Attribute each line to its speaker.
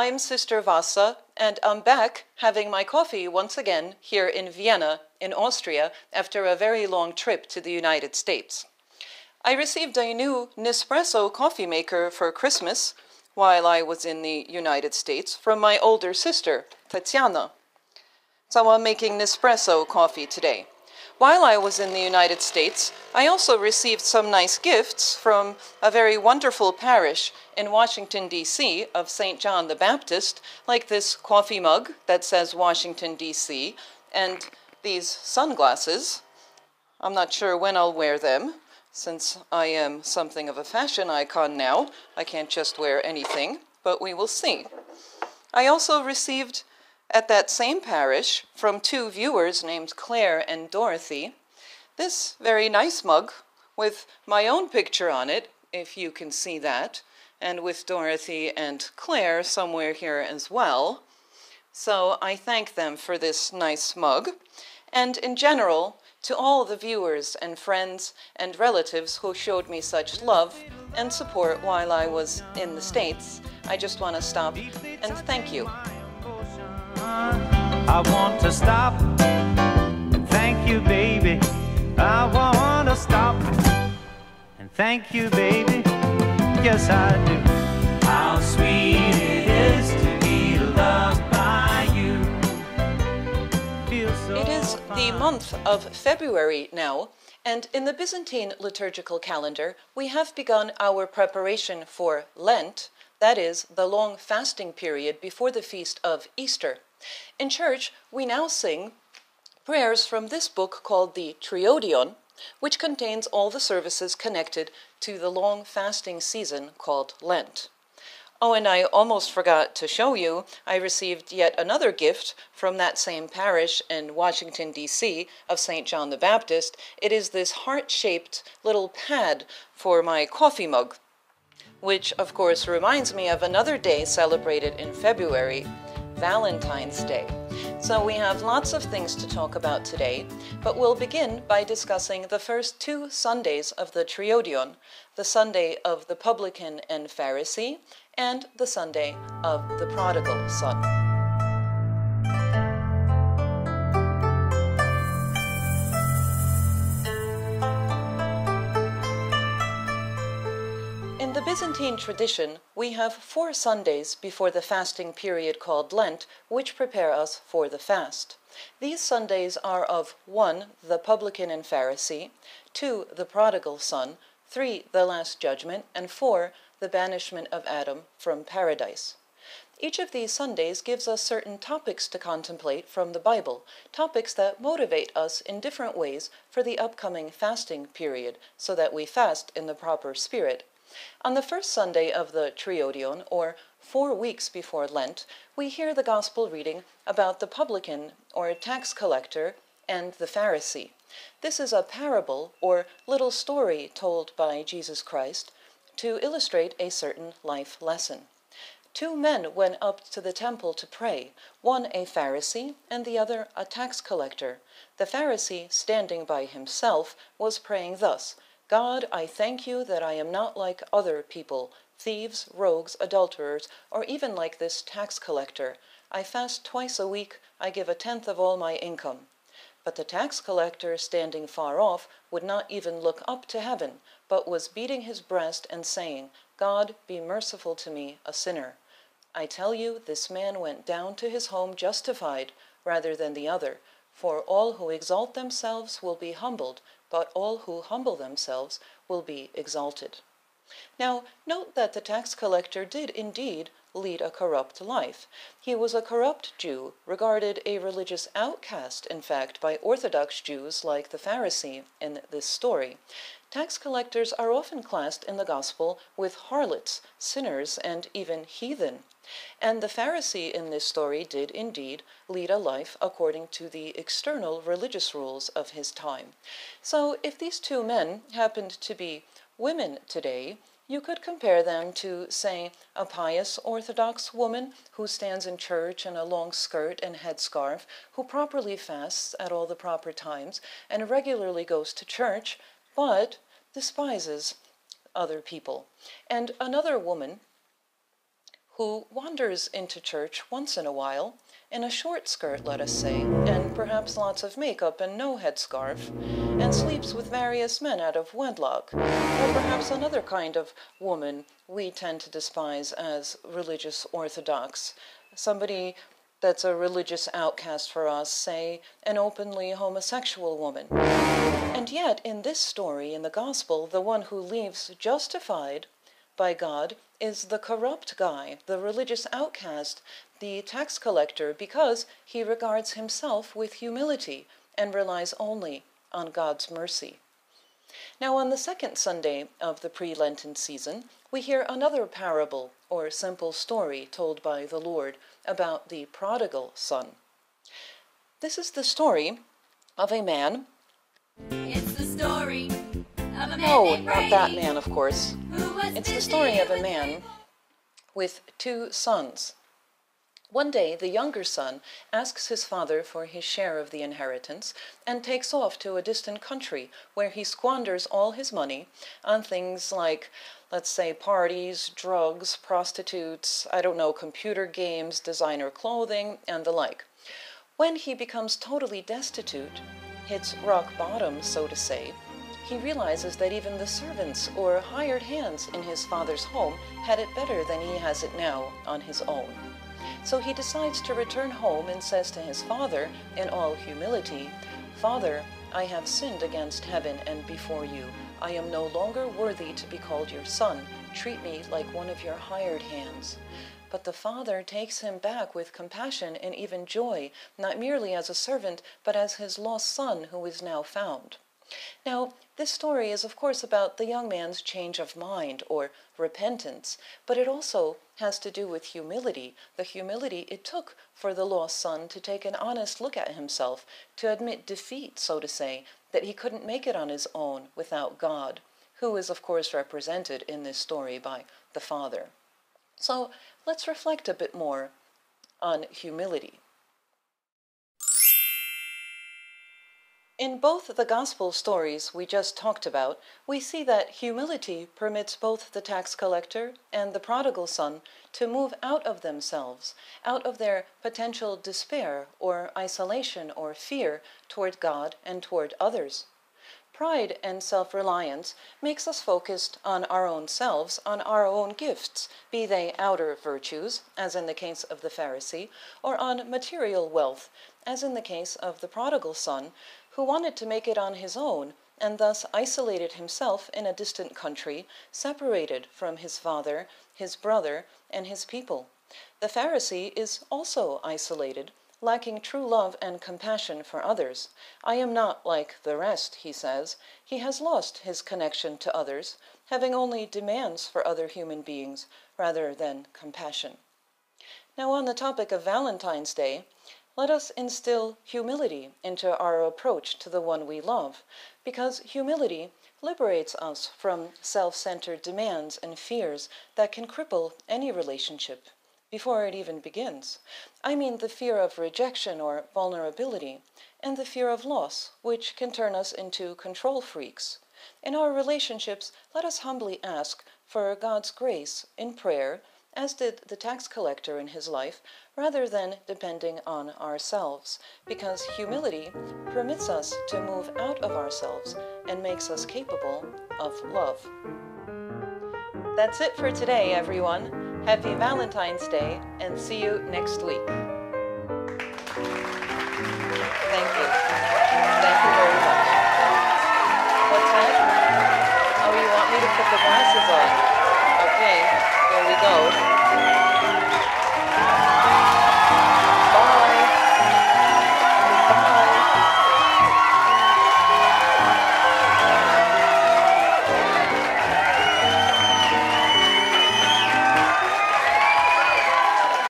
Speaker 1: I'm Sister Vassa, and I'm back having my coffee once again here in Vienna, in Austria, after a very long trip to the United States. I received a new Nespresso coffee maker for Christmas while I was in the United States from my older sister, Tatiana. So I'm making Nespresso coffee today. While I was in the United States, I also received some nice gifts from a very wonderful parish in Washington, D.C. of St. John the Baptist, like this coffee mug that says Washington, D.C., and these sunglasses. I'm not sure when I'll wear them, since I am something of a fashion icon now. I can't just wear anything, but we will see. I also received at that same parish, from two viewers named Claire and Dorothy, this very nice mug with my own picture on it, if you can see that, and with Dorothy and Claire somewhere here as well. So I thank them for this nice mug. And in general, to all the viewers and friends and relatives who showed me such love and support while I was in the States, I just want to stop and thank you.
Speaker 2: I want to stop and thank you, baby. I want to stop and thank you, baby. Yes, I do. How sweet it is to be loved by you.
Speaker 1: It is the month of February now, and in the Byzantine liturgical calendar, we have begun our preparation for Lent, that is, the long fasting period before the feast of Easter. In church, we now sing prayers from this book called the Triodion, which contains all the services connected to the long fasting season called Lent. Oh, and I almost forgot to show you, I received yet another gift from that same parish in Washington, D.C. of St. John the Baptist. It is this heart-shaped little pad for my coffee mug, which of course reminds me of another day celebrated in February, Valentine's Day. So we have lots of things to talk about today, but we'll begin by discussing the first two Sundays of the Triodion, the Sunday of the Publican and Pharisee, and the Sunday of the Prodigal Son. In the Byzantine tradition, we have 4 Sundays before the fasting period called Lent, which prepare us for the fast. These Sundays are of 1. The Publican and Pharisee, 2. The Prodigal Son, 3. The Last Judgment, and 4. The Banishment of Adam from Paradise. Each of these Sundays gives us certain topics to contemplate from the Bible, topics that motivate us in different ways for the upcoming fasting period, so that we fast in the proper spirit. On the first Sunday of the Triodion, or 4 weeks before Lent, we hear the Gospel reading about the publican, or tax collector, and the Pharisee. This is a parable, or little story told by Jesus Christ to illustrate a certain life lesson. 2 men went up to the temple to pray, one a Pharisee and the other a tax collector. The Pharisee, standing by himself, was praying thus: God, I thank you that I am not like other people, thieves, rogues, adulterers, or even like this tax collector. I fast twice a week, I give 1/10 of all my income. But the tax collector, standing far off, would not even look up to heaven, but was beating his breast and saying, God, be merciful to me, a sinner. I tell you, this man went down to his home justified, rather than the other. For all who exalt themselves will be humbled, but all who humble themselves will be exalted. Now, note that the tax collector did indeed lead a corrupt life. He was a corrupt Jew, regarded a religious outcast, in fact, by Orthodox Jews like the Pharisee in this story. Tax collectors are often classed in the Gospel with harlots, sinners, and even heathen. And the Pharisee in this story did indeed lead a life according to the external religious rules of his time. So if these 2 men happened to be women today, you could compare them to, say, a pious Orthodox woman who stands in church in a long skirt and headscarf, who properly fasts at all the proper times and regularly goes to church, but despises other people. And another woman who wanders into church once in a while, in a short skirt, let us say, and perhaps lots of makeup and no headscarf, and sleeps with various men out of wedlock, or perhaps another kind of woman we tend to despise as religious orthodox, somebody that's a religious outcast for us, say, an openly homosexual woman. And yet, in this story, in the Gospel, the one who leaves justified by God is the corrupt guy, the religious outcast, the tax collector, because he regards himself with humility and relies only on God's mercy. Now, on the second Sunday of the pre-Lenten season, we hear another parable or simple story told by the Lord about the prodigal son. This is the story of a man.
Speaker 3: It's the story of a man
Speaker 1: No,
Speaker 3: named
Speaker 1: not
Speaker 3: Brady,
Speaker 1: that man, of course.
Speaker 3: who was
Speaker 1: It's the
Speaker 3: busy
Speaker 1: story of a
Speaker 3: with
Speaker 1: man with two sons. One day, the younger son asks his father for his share of the inheritance and takes off to a distant country where he squanders all his money on things like, let's say, parties, drugs, prostitutes, computer games, designer clothing, and the like. When he becomes totally destitute, hits rock bottom, so to say, he realizes that even the servants or hired hands in his father's home had it better than he has it now on his own. So he decides to return home and says to his father, in all humility, "Father, I have sinned against heaven and before you. I am no longer worthy to be called your son. Treat me like one of your hired hands." But the father takes him back with compassion and even joy, not merely as a servant, but as his lost son who is now found. Now, this story is of course about the young man's change of mind or repentance, but it also has to do with humility, the humility it took for the lost son to take an honest look at himself, to admit defeat, so to say, that he couldn't make it on his own without God, who is of course represented in this story by the father. So let's reflect a bit more on humility. In both the gospel stories we just talked about, we see that humility permits both the tax collector and the prodigal son to move out of themselves, out of their potential despair or isolation or fear toward God and toward others. Pride and self-reliance makes us focused on our own selves, on our own gifts, be they outer virtues, as in the case of the Pharisee, or on material wealth, as in the case of the prodigal son, who wanted to make it on his own, and thus isolated himself in a distant country, separated from his father, his brother, and his people. The Pharisee is also isolated, lacking true love and compassion for others. "I am not like the rest," he says. He has lost his connection to others, having only demands for other human beings rather than compassion. Now, on the topic of Valentine's Day, let us instill humility into our approach to the one we love, because humility liberates us from self-centered demands and fears that can cripple any relationship before it even begins. I mean the fear of rejection or vulnerability, and the fear of loss, which can turn us into control freaks. In our relationships, let us humbly ask for God's grace in prayer, as did the tax collector in his life, rather than depending on ourselves, because humility permits us to move out of ourselves and makes us capable of love. That's it for today, everyone. Happy Valentine's Day, and see you next week. Thank you. Thank you very much. What's that? Oh, you want me to put the glasses on? Okay, here we go.